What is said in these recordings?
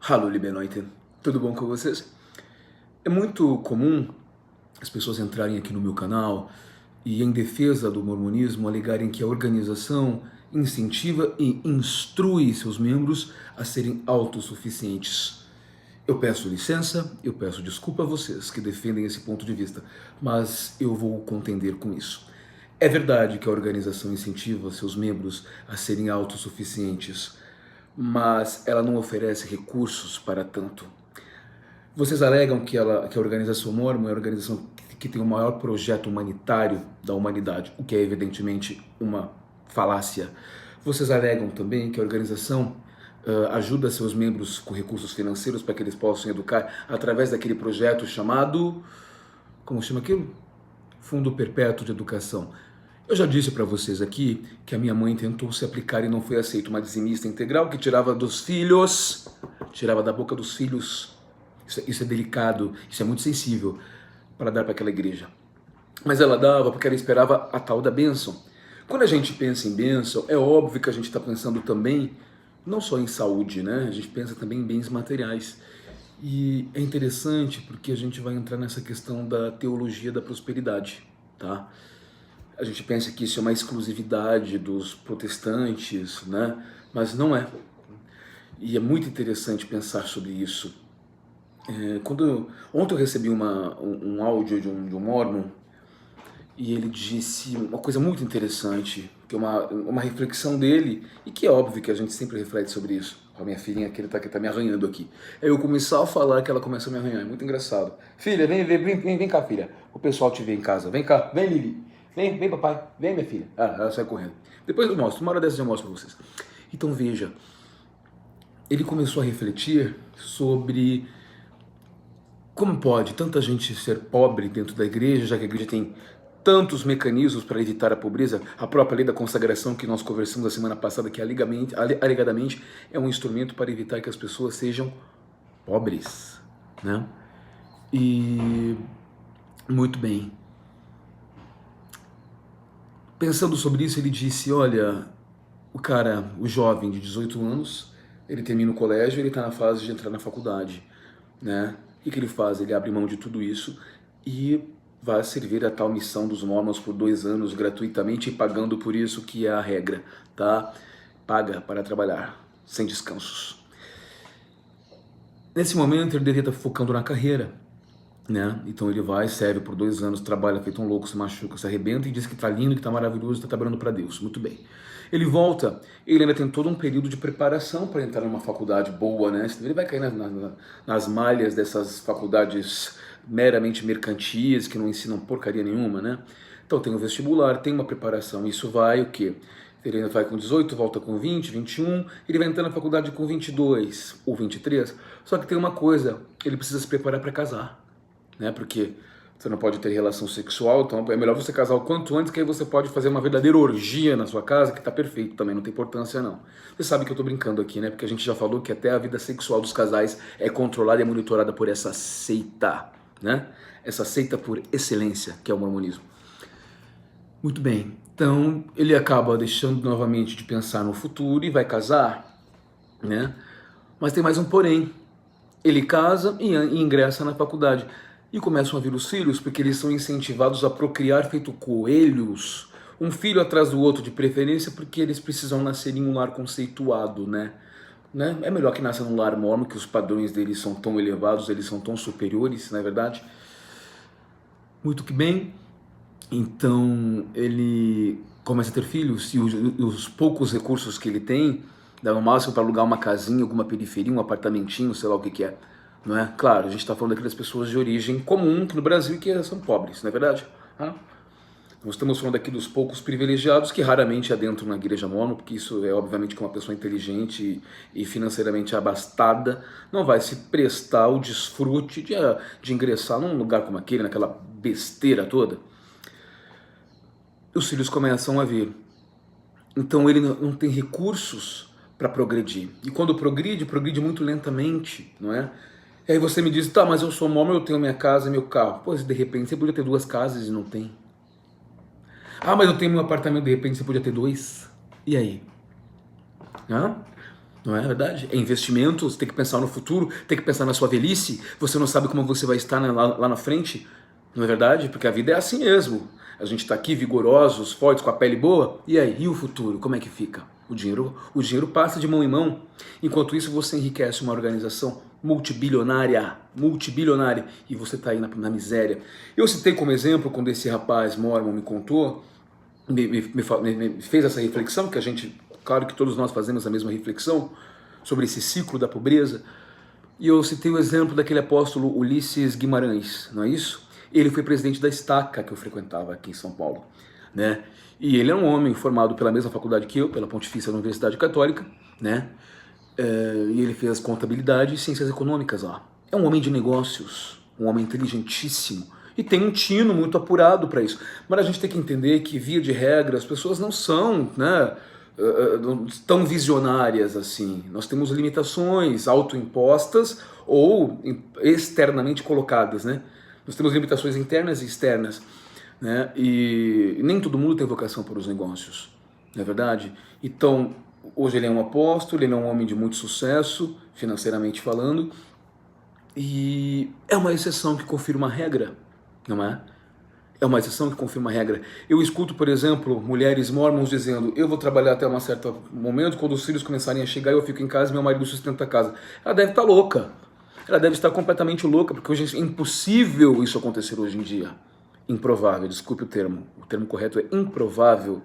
Hallo, liebe Leute, tudo bom com vocês? É muito comum as pessoas entrarem aqui no meu canal e, em defesa do mormonismo, alegarem que a organização incentiva e instrui seus membros a serem autossuficientes. Eu peço licença, eu peço desculpa a vocês que defendem esse ponto de vista, mas eu vou contender com isso. É verdade que a organização incentiva seus membros a serem autossuficientes, mas ela não oferece recursos para tanto. Vocês alegam que a Organização Mormon é a organização que tem o maior projeto humanitário da humanidade, o que é evidentemente uma falácia. Vocês alegam também que a organização ajuda seus membros com recursos financeiros para que eles possam educar através daquele projeto chamado... como chama aquilo? Fundo Perpétuo de Educação. Eu já disse para vocês aqui que a minha mãe tentou se aplicar e não foi aceito. Uma dizimista integral que tirava dos filhos, tirava da boca dos filhos. Isso é delicado, isso é muito sensível para dar para aquela igreja. Mas ela dava porque ela esperava a tal da bênção. Quando a gente pensa em bênção, é óbvio que a gente está pensando também, não só em saúde, né? A gente pensa também em bens materiais. E é interessante porque a gente vai entrar nessa questão da teologia da prosperidade, tá? A gente pensa que isso é uma exclusividade dos protestantes, né? Mas não é. E é muito interessante pensar sobre isso. Ontem eu recebi um áudio de um Mormon e ele disse uma coisa muito interessante, que é uma reflexão dele, e que é óbvio que a gente sempre reflete sobre isso. A minha filhinha que tá me arranhando aqui. Aí eu começar a falar que ela começa a me arranhar, é muito engraçado. Filha, vem cá, filha. O pessoal te vê em casa. Vem cá, vem, Lili. Vem, papai. Vem, minha filha. Ah, ela sai correndo. Depois eu mostro, uma hora dessas eu mostro pra vocês. Então veja, ele começou a refletir sobre como pode tanta gente ser pobre dentro da igreja, já que a igreja tem tantos mecanismos para evitar a pobreza. A própria lei da consagração que nós conversamos a semana passada, que alegadamente é um instrumento para evitar que as pessoas sejam pobres, né? E muito bem. Pensando sobre isso, ele disse, olha, o jovem de 18 anos, ele termina o colégio, ele está na fase de entrar na faculdade, né? O que ele faz? Ele abre mão de tudo isso e vai servir a tal missão dos Mormons por 2 anos gratuitamente e pagando por isso, que é a regra, tá? Paga para trabalhar, sem descansos. Nesse momento ele deveria estar focando na carreira, né? Então ele vai, serve por 2 anos, trabalha feito um louco, se machuca, se arrebenta e diz que tá lindo, que tá maravilhoso, tá trabalhando para Deus. Muito bem. Ele volta, ele ainda tem todo um período de preparação para entrar numa faculdade boa, né? Senão ele vai cair nas malhas dessas faculdades meramente mercantis, que não ensinam porcaria nenhuma, né? Então tem o vestibular, tem uma preparação, isso vai o quê? Ele ainda vai com 18, volta com 20, 21, ele vai entrar na faculdade com 22 ou 23, só que tem uma coisa, ele precisa se preparar para casar, né? Porque você não pode ter relação sexual, então é melhor você casar o quanto antes, que aí você pode fazer uma verdadeira orgia na sua casa, que tá perfeito também, não tem importância não. Você sabe que eu tô brincando aqui, né? Porque a gente já falou que até a vida sexual dos casais é controlada e monitorada por essa seita, né? Essa seita por excelência, que é o mormonismo. Muito bem, então ele acaba deixando novamente de pensar no futuro e vai casar, né? Mas tem mais um porém. Ele casa e ingressa na faculdade. E começam a vir os filhos, porque eles são incentivados a procriar feito coelhos, um filho atrás do outro de preferência, porque eles precisam nascer em um lar conceituado, né? É melhor que nasça num lar mormon, que os padrões deles são tão elevados, eles são tão superiores, não é verdade? Muito que bem. Então ele começa a ter filhos e os poucos recursos que ele tem dá no máximo para alugar uma casinha, alguma periferia, um apartamentinho, sei lá o que é. Não é? Claro, a gente está falando daquelas pessoas de origem comum no Brasil que são pobres, não é verdade? Nós estamos falando aqui dos poucos privilegiados que raramente adentram na igreja mormon, porque isso é obviamente que uma pessoa inteligente e financeiramente abastada não vai se prestar ao desfrute de ingressar num lugar como aquele, naquela besteira toda. Os filhos começam a vir. Então ele não tem recursos para progredir. E quando progride muito lentamente, não é? E aí você me diz, tá, mas eu sou mormon, eu tenho minha casa e meu carro. Pois de repente você podia ter 2 casas e não tem. Ah, mas eu tenho meu apartamento, de repente você podia ter 2. E aí? Hã? Não é verdade? É investimento, você tem que pensar no futuro, tem que pensar na sua velhice, você não sabe como você vai estar lá na frente, não é verdade? Porque a vida é assim mesmo. A gente está aqui vigorosos, fortes, com a pele boa, e aí, e o futuro, como é que fica? O dinheiro passa de mão em mão, enquanto isso você enriquece uma organização multibilionária, e você está aí na miséria. Eu citei como exemplo, quando esse rapaz Mormon me contou, me fez essa reflexão, que a gente, claro que todos nós fazemos a mesma reflexão sobre esse ciclo da pobreza, e eu citei o exemplo daquele apóstolo Ulisses Guimarães, não é isso? Ele foi presidente da Estaca que eu frequentava aqui em São Paulo, né? E ele é um homem formado pela mesma faculdade que eu, pela Pontifícia Universidade Católica, né? E ele fez contabilidade e ciências econômicas lá. É um homem de negócios, um homem inteligentíssimo, e tem um tino muito apurado para isso. Mas a gente tem que entender que, via de regra, as pessoas não são, né, tão visionárias assim. Nós temos limitações autoimpostas ou externamente colocadas, né? Nós temos limitações internas e externas, né? E nem todo mundo tem vocação para os negócios, não é verdade? Então, hoje ele é um apóstolo, ele é um homem de muito sucesso, financeiramente falando, e é uma exceção que confirma a regra, não é? É uma exceção que confirma a regra. Eu escuto, por exemplo, mulheres mormons dizendo: eu vou trabalhar até um certo momento, quando os filhos começarem a chegar, eu fico em casa e meu marido sustenta a casa. Ela deve estar louca. Ela deve estar completamente louca, porque hoje é impossível isso acontecer hoje em dia. Improvável, desculpe o termo correto é improvável,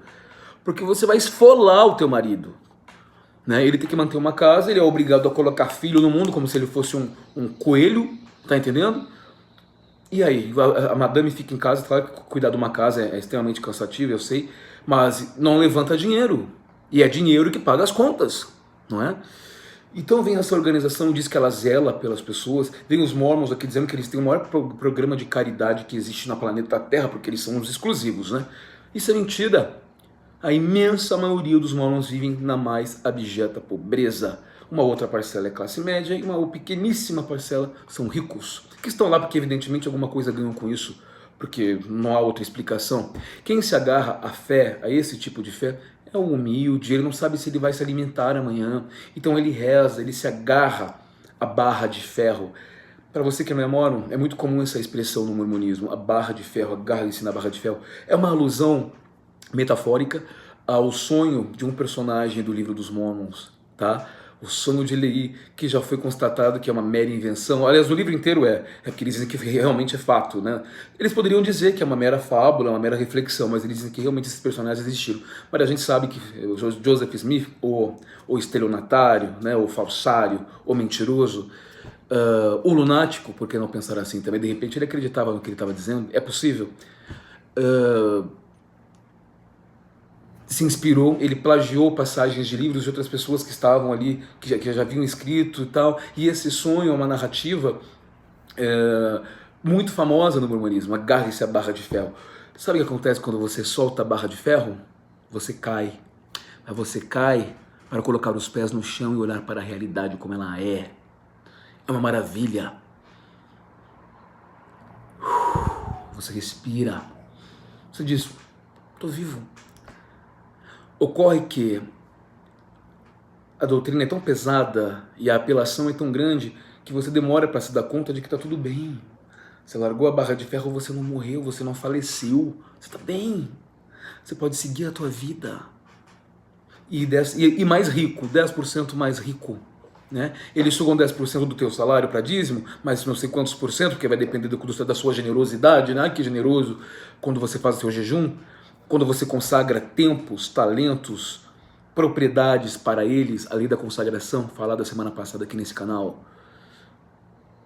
porque você vai esfolar o teu marido, né? Ele tem que manter uma casa, ele é obrigado a colocar filho no mundo como se ele fosse um coelho, tá entendendo? E aí, a madame fica em casa, claro que cuidar de uma casa é extremamente cansativo, eu sei, mas não levanta dinheiro, e é dinheiro que paga as contas, não é? Então vem essa organização, diz que ela zela pelas pessoas, vem os Mormons aqui dizendo que eles têm o maior programa de caridade que existe na planeta Terra, porque eles são os exclusivos, né? Isso é mentira. A imensa maioria dos Mormons vivem na mais abjeta pobreza. Uma outra parcela é classe média e uma pequeníssima parcela são ricos, que estão lá porque evidentemente alguma coisa ganham com isso, porque não há outra explicação. Quem se agarra à fé, a esse tipo de fé, é um humilde, ele não sabe se ele vai se alimentar amanhã, então ele reza, ele se agarra à barra de ferro. Para você que não é mormon, é muito comum essa expressão no mormonismo, a barra de ferro, agarre-se na barra de ferro. É uma alusão metafórica ao sonho de um personagem do livro dos Mormons, tá? O sonho de Lehi, que já foi constatado que é uma mera invenção. Aliás, o livro inteiro porque eles dizem que realmente é fato, né? Eles poderiam dizer que é uma mera fábula, uma mera reflexão, mas eles dizem que realmente esses personagens existiram. Mas a gente sabe que o Joseph Smith, o estelionatário, né, o falsário, o mentiroso, o lunático, por que não pensar assim também? De repente ele acreditava no que ele estava dizendo, é possível. Se inspirou, ele plagiou passagens de livros de outras pessoas que estavam ali, que já haviam escrito e tal, e esse sonho é uma narrativa muito famosa no mormonismo, agarre-se à barra de ferro. Sabe o que acontece quando você solta a barra de ferro? Você cai, mas você cai para colocar os pés no chão e olhar para a realidade como ela é. É uma maravilha. Você respira, você diz: estou vivo. Ocorre que a doutrina é tão pesada e a apelação é tão grande que você demora para se dar conta de que está tudo bem. Você largou a barra de ferro, você não morreu, você não faleceu, você está bem. Você pode seguir a tua vida. E mais rico, 10% mais rico. Né? Eles sugam 10% do teu salário para dízimo, mas não sei quantos por cento, porque vai depender da sua generosidade, né? Que generoso quando você faz o seu jejum. Quando você consagra tempos, talentos, propriedades para eles, além da consagração, falada semana passada aqui nesse canal.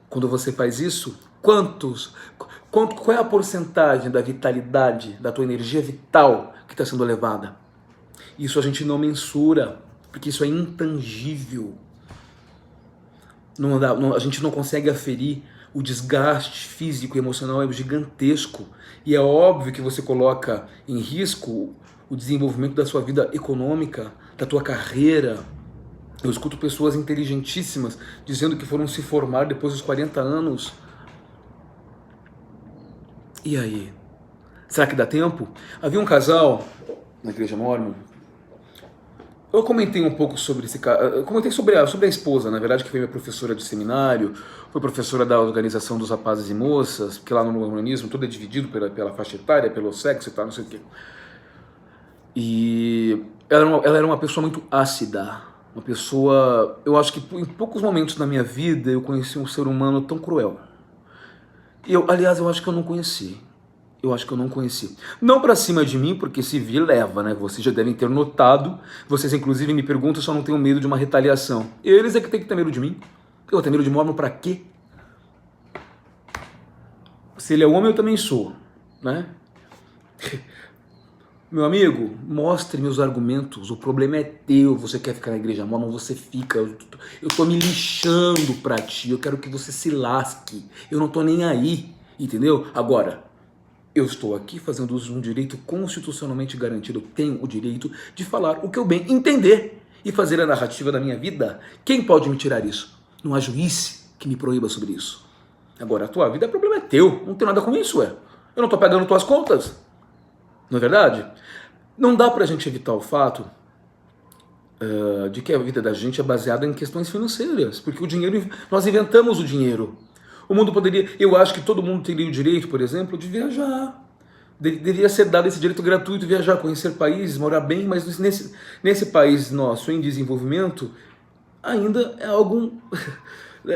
Quando você faz isso, qual é a porcentagem da vitalidade, da tua energia vital que está sendo levada? Isso a gente não mensura, porque isso é intangível. A gente não consegue aferir. O desgaste físico e emocional é gigantesco. E é óbvio que você coloca em risco o desenvolvimento da sua vida econômica, da tua carreira. Eu escuto pessoas inteligentíssimas dizendo que foram se formar depois dos 40 anos. E aí? Será que dá tempo? Havia um casal na igreja Mormon, Eu comentei um pouco sobre esse caso, eu comentei sobre a esposa, na verdade, que foi minha professora de seminário, foi professora da organização dos rapazes e moças, porque lá no mormonismo tudo é dividido pela faixa etária, pelo sexo e tal, não sei o quê. E ela era uma pessoa muito ácida, uma pessoa, eu acho que em poucos momentos na minha vida eu conheci um ser humano tão cruel. Aliás, eu acho que eu não conheci. Eu acho que eu não conheci. Não pra cima de mim, porque se vir, leva, né? Vocês já devem ter notado. Vocês, inclusive, me perguntam se eu não tenho medo de uma retaliação. Eles é que tem que ter medo de mim. Eu vou ter medo de mormon pra quê? Se ele é homem, eu também sou, né? Meu amigo, mostre meus argumentos. O problema é teu. Você quer ficar na igreja mormon, você fica. Eu tô me lixando pra ti. Eu quero que você se lasque. Eu não tô nem aí, entendeu? Agora, eu estou aqui fazendo uso de um direito constitucionalmente garantido. Eu tenho o direito de falar o que eu bem entender e fazer a narrativa da minha vida. Quem pode me tirar isso? Não há juiz que me proíba sobre isso. Agora, a tua vida, o problema é teu. Não tem nada com isso, ué. Eu não estou pagando tuas contas. Não é verdade? Não dá pra gente evitar o fato de que a vida da gente é baseada em questões financeiras. Porque o dinheiro, nós inventamos o dinheiro. O mundo poderia, eu acho que todo mundo teria o direito, por exemplo, de viajar. Deveria ser dado esse direito gratuito de viajar, conhecer países, morar bem, mas nesse país nosso em desenvolvimento, ainda é algo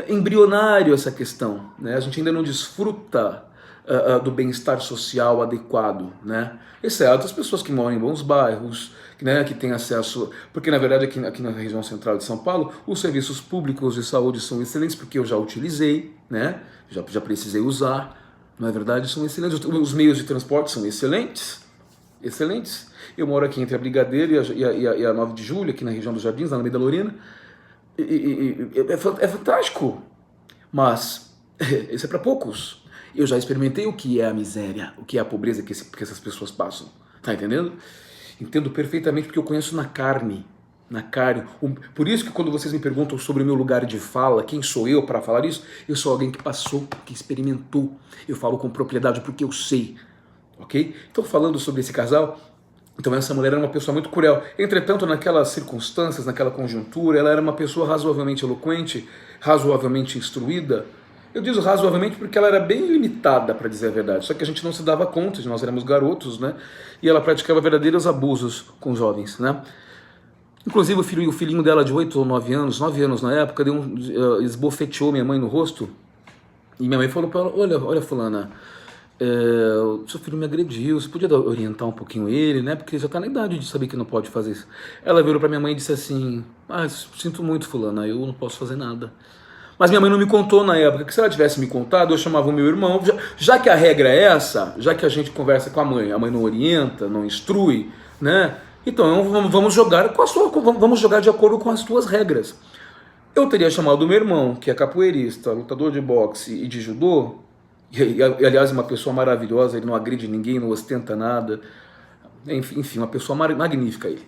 embrionário essa questão, né? A gente ainda não desfruta do bem-estar social adequado, né? Exceto as pessoas que moram em bons bairros, né, que têm acesso, porque na verdade aqui na região central de São Paulo, os serviços públicos de saúde são excelentes, porque eu já utilizei, né? Já precisei usar, na verdade são excelentes. Os meios de transporte são excelentes, excelentes. Eu moro aqui entre a Brigadeiro e a 9 de Julho, aqui na região dos Jardins, na Alameda Lorena, é fantástico, mas isso é para poucos. Eu já experimentei o que é a miséria, o que é a pobreza que essas pessoas passam, tá entendendo? Entendo perfeitamente porque eu conheço na carne, na carne. Por isso que quando vocês me perguntam sobre o meu lugar de fala, quem sou eu para falar isso, eu sou alguém que passou, que experimentou. Eu falo com propriedade porque eu sei, ok? Então falando sobre esse casal, então essa mulher era uma pessoa muito cruel. Entretanto, naquelas circunstâncias, naquela conjuntura, ela era uma pessoa razoavelmente eloquente, razoavelmente instruída. Eu digo razoavelmente porque ela era bem limitada, para dizer a verdade. Só que a gente não se dava conta, nós éramos garotos, né? E ela praticava verdadeiros abusos com jovens, né? Inclusive o filhinho dela de 8 ou 9 anos na época, esbofeteou minha mãe no rosto. E minha mãe falou para ela, olha fulana, o seu filho me agrediu, você podia orientar um pouquinho ele, né? Porque ele já tá na idade de saber que não pode fazer isso. Ela virou para minha mãe e disse assim, sinto muito fulana, eu não posso fazer nada. Mas minha mãe não me contou na época, que se ela tivesse me contado, eu chamava o meu irmão, já que a regra é essa, já que a gente conversa com a mãe não orienta, não instrui, né? Então vamos jogar vamos jogar de acordo com as tuas regras. Eu teria chamado o meu irmão, que é capoeirista, lutador de boxe e de judô, e aliás uma pessoa maravilhosa, ele não agride ninguém, não ostenta nada, enfim, uma pessoa magnífica ele.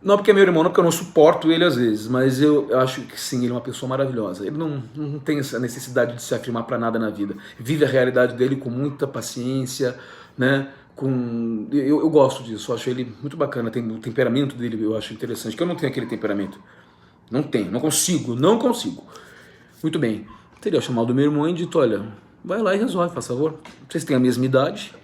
Não porque é meu irmão, não porque eu não suporto ele às vezes, mas eu acho que sim, ele é uma pessoa maravilhosa. Ele não tem essa necessidade de se afirmar para nada na vida. Vive a realidade dele com muita paciência, né? Eu gosto disso, eu acho ele muito bacana. Tem o temperamento dele, eu acho interessante, que eu não tenho aquele temperamento. Não tenho, não consigo. Muito bem. Teria chamado meu irmão e dito, olha, vai lá e resolve, faz favor. Vocês têm a mesma idade,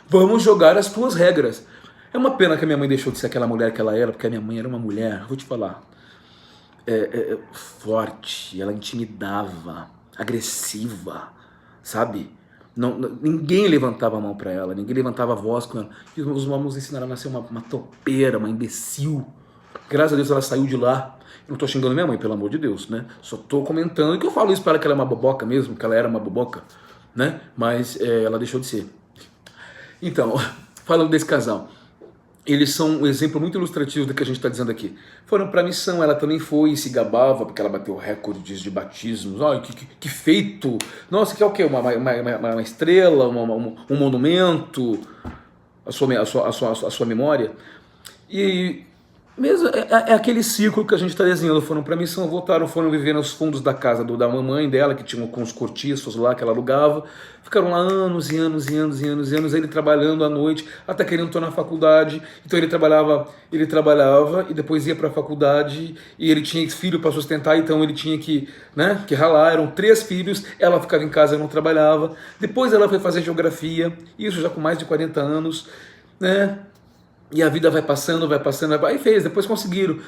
vamos jogar as tuas regras. É uma pena que a minha mãe deixou de ser aquela mulher que ela era, porque a minha mãe era uma mulher, vou te falar, forte, ela intimidava, agressiva, sabe? Ninguém levantava a mão para ela, ninguém levantava a voz com ela. E os mormons ensinaram ela a ser uma topeira, uma imbecil. Graças a Deus ela saiu de lá. Eu não tô xingando minha mãe, pelo amor de Deus, né? Só tô comentando que eu falo isso para ela, que ela é uma boboca mesmo, que ela era uma boboca, né? Mas ela deixou de ser. Então, falando desse casal, eles são um exemplo muito ilustrativo do que a gente está dizendo aqui. Foram para a missão, ela também foi e se gabava, porque ela bateu recordes de batismos. Olha, que feito! Nossa, que é o quê? Uma estrela, um monumento, a sua memória. E Mesmo, é aquele ciclo que a gente está desenhando. Foram para missão, voltaram, foram viver nos fundos da casa da mamãe dela, que tinha com os cortiços lá que ela alugava. Ficaram lá anos e anos e anos e anos e anos, ele trabalhando à noite, até querendo estar na faculdade. Então ele trabalhava e depois ia para a faculdade, e ele tinha filho para sustentar, então ele tinha que ralar. Eram 3 filhos, ela ficava em casa e não trabalhava. Depois ela foi fazer geografia, isso já com mais de 40 anos, né? E a vida vai passando, aí fez, depois conseguiram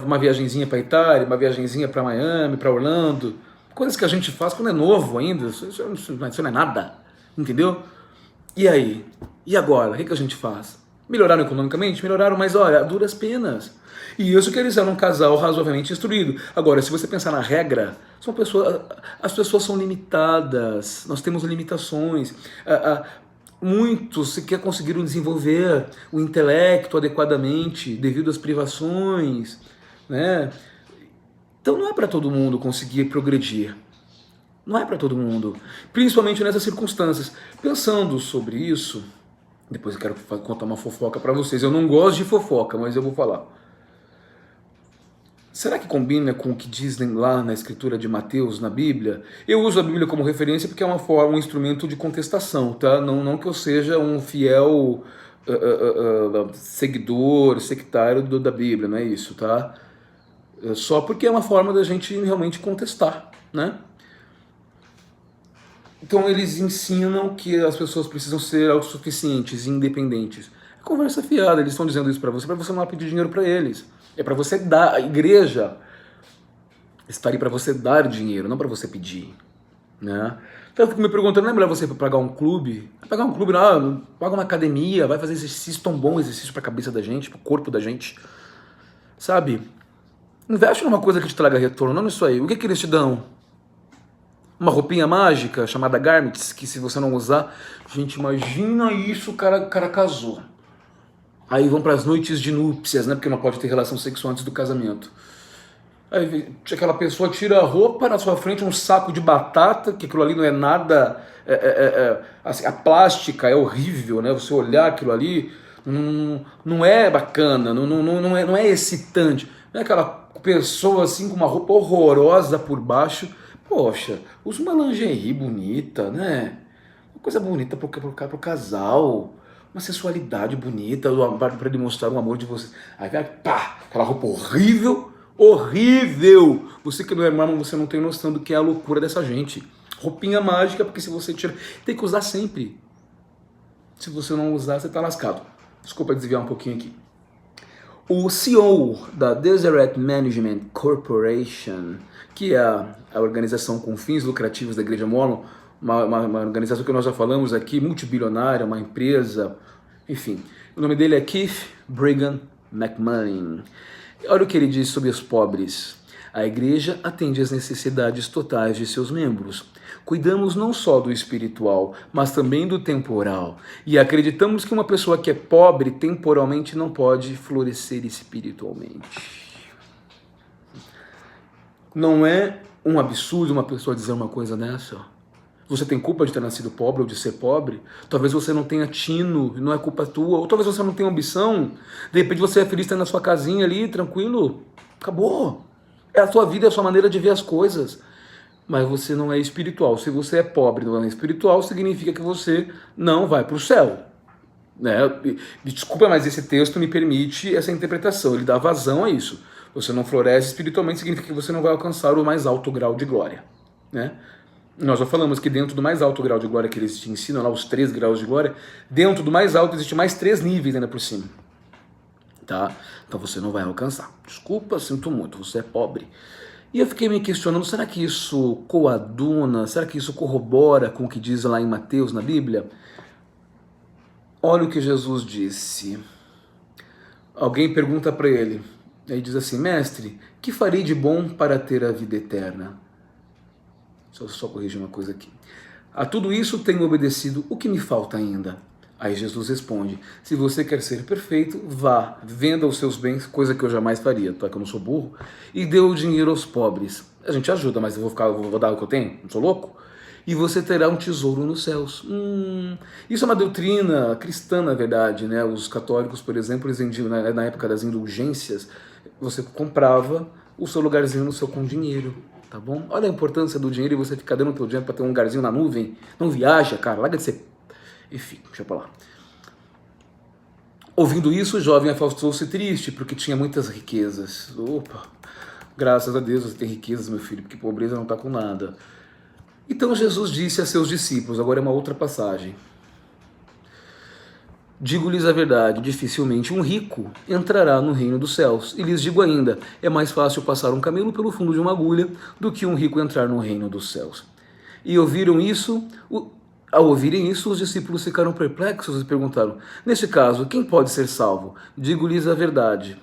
uma viagenzinha para Itália, uma viagenzinha para Miami, para Orlando, coisas que a gente faz quando é novo ainda, isso não é nada, entendeu? E aí? E agora? O que a gente faz? Melhoraram economicamente? Melhoraram, mas olha, a duras penas. E isso que eles eram um casal razoavelmente instruído. Agora, se você pensar na regra, as pessoas são limitadas, nós temos limitações. Muitos sequer conseguiram desenvolver o intelecto adequadamente devido às privações, né? Então não é para todo mundo conseguir progredir. Não é para todo mundo, principalmente nessas circunstâncias. Pensando sobre isso, depois eu quero contar uma fofoca para vocês. Eu não gosto de fofoca, mas eu vou falar. Será que combina com o que dizem lá na escritura de Mateus, na Bíblia? Eu uso a Bíblia como referência porque é um instrumento de contestação, tá? Não que eu seja um fiel seguidor, sectário da Bíblia, não é isso, tá? Só porque é uma forma da gente realmente contestar, né? Então eles ensinam que as pessoas precisam ser autossuficientes e independentes. É conversa fiada, eles estão dizendo isso para você não pedir dinheiro para eles. É para você dar, a igreja está ali para você dar dinheiro, não para você pedir, né? Então eu fico me perguntando, não é melhor você pagar um clube? Pagar um clube, não, paga uma academia, vai fazer exercício, tão bom exercício para a cabeça da gente, para o corpo da gente, sabe? Investe numa coisa que te traga retorno, não nisso aí. O que eles te dão? Uma roupinha mágica chamada Garments, que se você não usar, gente, imagina isso, o cara casou. Aí vão para as noites de núpcias, né? Porque não pode ter relação sexual antes do casamento. Aí aquela pessoa tira a roupa na sua frente, um saco de batata, que aquilo ali não é nada. Assim, a plástica é horrível, né? Você olhar aquilo ali não é bacana, não é excitante. Não é aquela pessoa assim com uma roupa horrorosa por baixo. Poxa, usa uma lingerie bonita, né? Uma coisa bonita pro casal. Uma sensualidade bonita, para demonstrar o amor de vocês. Aí vai, pá, aquela roupa horrível, horrível. Você que não é mormon, você não tem noção do que é a loucura dessa gente. Roupinha mágica, porque se você tira, tem que usar sempre. Se você não usar, você tá lascado. Desculpa desviar um pouquinho aqui. O CEO da Deseret Management Corporation, que é a organização com fins lucrativos da Igreja Mormon, uma organização que nós já falamos aqui, multibilionária, uma empresa, enfim. O nome dele é Keith Brigham McMahon. Olha o que ele diz sobre os pobres. A igreja atende às necessidades totais de seus membros. Cuidamos não só do espiritual, mas também do temporal. E acreditamos que uma pessoa que é pobre temporalmente não pode florescer espiritualmente. Não é um absurdo uma pessoa dizer uma coisa dessa? Você tem culpa de ter nascido pobre ou de ser pobre? Talvez você não tenha tino, não é culpa tua. Ou talvez você não tenha ambição. De repente você é feliz estar na sua casinha ali, tranquilo. Acabou. É a sua vida, é a sua maneira de ver as coisas. Mas você não é espiritual. Se você é pobre e não é espiritual, significa que você não vai para o céu. Né? Desculpa, mas esse texto me permite essa interpretação. Ele dá vazão a isso. Você não floresce espiritualmente, significa que você não vai alcançar o mais alto grau de glória. Né? Nós já falamos que dentro do mais alto grau de glória que eles te ensinam, lá os 3 graus de glória, dentro do mais alto existe mais 3 níveis ainda por cima. Tá? Então você não vai alcançar. Desculpa, sinto muito, você é pobre. E eu fiquei me questionando, será que isso coaduna, será que isso corrobora com o que diz lá em Mateus, na Bíblia? Olha o que Jesus disse. Alguém pergunta para ele, aí diz assim, mestre, que farei de bom para ter a vida eterna? Só corrigir uma coisa aqui. A tudo isso tenho obedecido, o que me falta ainda? Aí Jesus responde, se você quer ser perfeito, vá, venda os seus bens, coisa que eu jamais faria, tá? Que eu não sou burro, e dê o dinheiro aos pobres. A gente ajuda, mas eu vou dar o que eu tenho? Não sou louco? e você terá um tesouro nos céus. Isso é uma doutrina cristã, na verdade, né? Os católicos, por exemplo, eles vendiam, na época das indulgências, você comprava o seu lugarzinho no céu com dinheiro, tá bom? Olha a importância do dinheiro e você ficar dando o teu dinheiro para ter um lugarzinho na nuvem. Não viaja, cara, larga de ser... Enfim, deixa pra lá. Ouvindo isso, o jovem afastou-se triste, porque tinha muitas riquezas. Opa, graças a Deus você tem riquezas, meu filho, porque pobreza não está com nada. Então Jesus disse a seus discípulos, agora é uma outra passagem: digo-lhes a verdade, dificilmente um rico entrará no reino dos céus. E lhes digo ainda, é mais fácil passar um camelo pelo fundo de uma agulha do que um rico entrar no reino dos céus. E ao ouvirem isso, os discípulos ficaram perplexos e perguntaram: neste caso, quem pode ser salvo? Digo-lhes a verdade.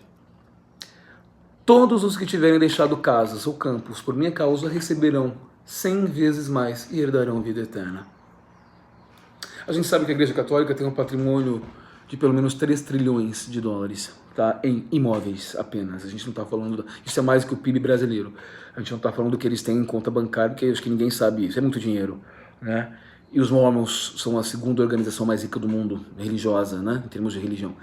Todos os que tiverem deixado casas ou campos por minha causa receberão 100 vezes mais e herdarão vida eterna. A gente sabe que a Igreja Católica tem um patrimônio de pelo menos 3 trilhões de dólares, tá? Em imóveis apenas. A gente não está falando... Isso é mais que o PIB brasileiro. A gente não está falando do que eles têm em conta bancária, porque acho que ninguém sabe isso. É muito dinheiro, né? E os Mormons são a segunda organização mais rica do mundo, religiosa, né? Em termos de religião,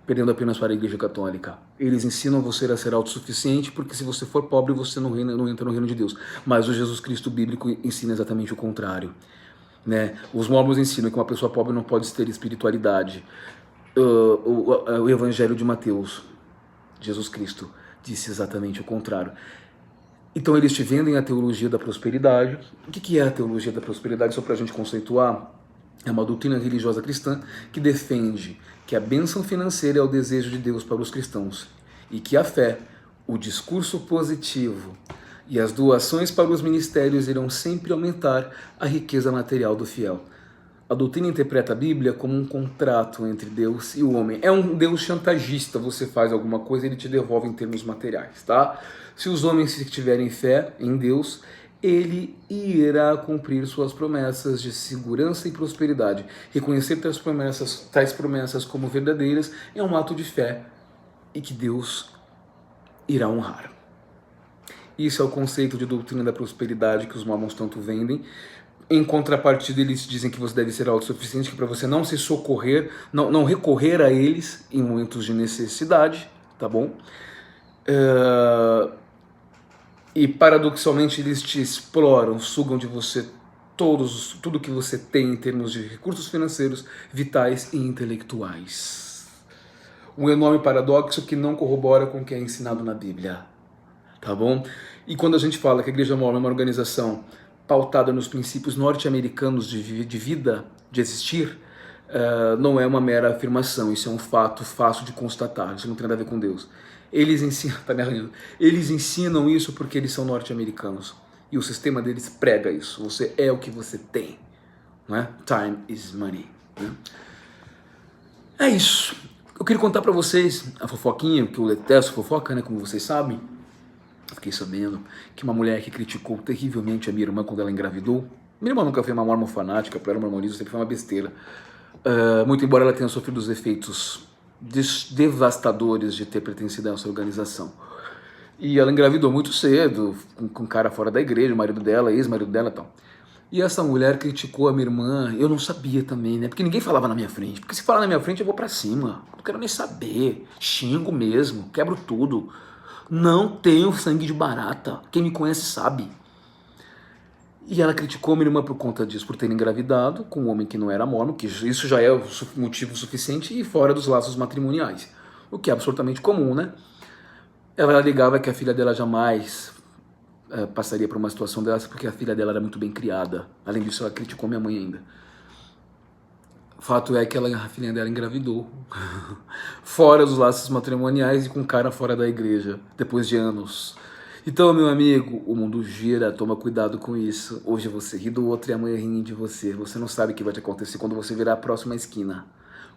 perdendo apenas para a Igreja Católica. Eles ensinam você a ser autossuficiente, porque se você for pobre, você não entra no reino de Deus. Mas o Jesus Cristo bíblico ensina exatamente o contrário, né? Os Mormons ensinam que uma pessoa pobre não pode ter espiritualidade. O Evangelho de Mateus, Jesus Cristo, disse exatamente o contrário. Então eles te vendem a teologia da prosperidade. O que é a teologia da prosperidade? Só para a gente conceituar, é uma doutrina religiosa cristã que defende que a bênção financeira é o desejo de Deus para os cristãos e que a fé, o discurso positivo e as doações para os ministérios irão sempre aumentar a riqueza material do fiel. A doutrina interpreta a Bíblia como um contrato entre Deus e o homem. É um Deus chantagista. Você faz alguma coisa e ele te devolve em termos materiais, tá? Se os homens tiverem fé em Deus, ele irá cumprir suas promessas de segurança e prosperidade. Reconhecer tais promessas como verdadeiras é um ato de fé e que Deus irá honrar. Isso é o conceito de doutrina da prosperidade que os mormons tanto vendem. Em contrapartida, eles dizem que você deve ser autossuficiente, que para você não se socorrer, não recorrer a eles em momentos de necessidade, tá bom? E paradoxalmente eles te exploram, sugam de você tudo que você tem em termos de recursos financeiros, vitais e intelectuais. Um enorme paradoxo que não corrobora com o que é ensinado na Bíblia, tá bom? E quando a gente fala que a Igreja Mormon é uma organização pautada nos princípios norte-americanos de vida, de existir, não é uma mera afirmação, isso é um fato fácil de constatar, isso não tem nada a ver com Deus. Eles ensinam, eles ensinam isso porque eles são norte-americanos e o sistema deles prega isso. Você é o que você tem, né? Time is money, né? É isso. Eu queria contar pra vocês a fofoquinha, que eu detesto fofoca, né? Como vocês sabem. Fiquei sabendo que uma mulher que criticou terrivelmente a minha irmã quando ela engravidou. Minha irmã nunca foi uma mormon fanática, para ela o mormonismo sempre foi uma besteira. Muito embora ela tenha sofrido os efeitos devastadores de ter pertencido a essa organização. E ela engravidou muito cedo, com um cara fora da igreja, o marido dela, ex-marido dela e tal. E essa mulher criticou a minha irmã, eu não sabia também, né? Porque ninguém falava na minha frente. Porque se falar na minha frente eu vou pra cima. Não quero nem saber. Xingo mesmo, quebro tudo. Não tenho sangue de barata. Quem me conhece sabe. E ela criticou minha irmã por conta disso, por ter engravidado com um homem que não era mormon, que isso já é o motivo suficiente, e fora dos laços matrimoniais. O que é absolutamente comum, né? Ela alegava que a filha dela jamais passaria por uma situação dessa, porque a filha dela era muito bem criada. Além disso, ela criticou minha mãe ainda. O fato é que a filha dela engravidou. Fora dos laços matrimoniais e com um cara fora da igreja, depois de anos. Então, meu amigo, o mundo gira, toma cuidado com isso. Hoje você ri do outro e amanhã ri de você. Você não sabe o que vai te acontecer quando você virar a próxima esquina.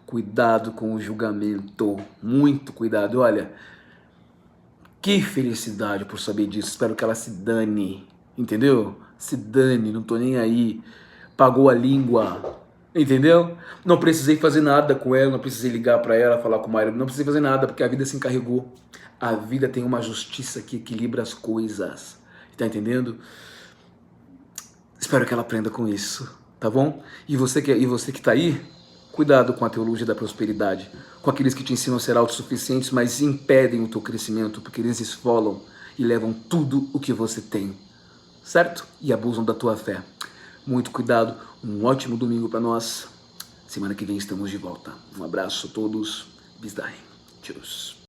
Cuidado com o julgamento, muito cuidado. Olha, que felicidade por saber disso. Espero que ela se dane, entendeu? Se dane, não tô nem aí. Pagou a língua, entendeu? Não precisei fazer nada com ela, não precisei ligar pra ela, falar com o marido, não precisei fazer nada, porque a vida se encarregou. A vida tem uma justiça que equilibra as coisas. Tá entendendo? Espero que ela aprenda com isso, tá bom? E você que tá aí, cuidado com a teologia da prosperidade, com aqueles que te ensinam a ser autossuficientes, mas impedem o teu crescimento, porque eles esfolam e levam tudo o que você tem, certo? E abusam da tua fé. Muito cuidado, um ótimo domingo para nós. Semana que vem estamos de volta. Um abraço a todos. Bis dahin. Tchau.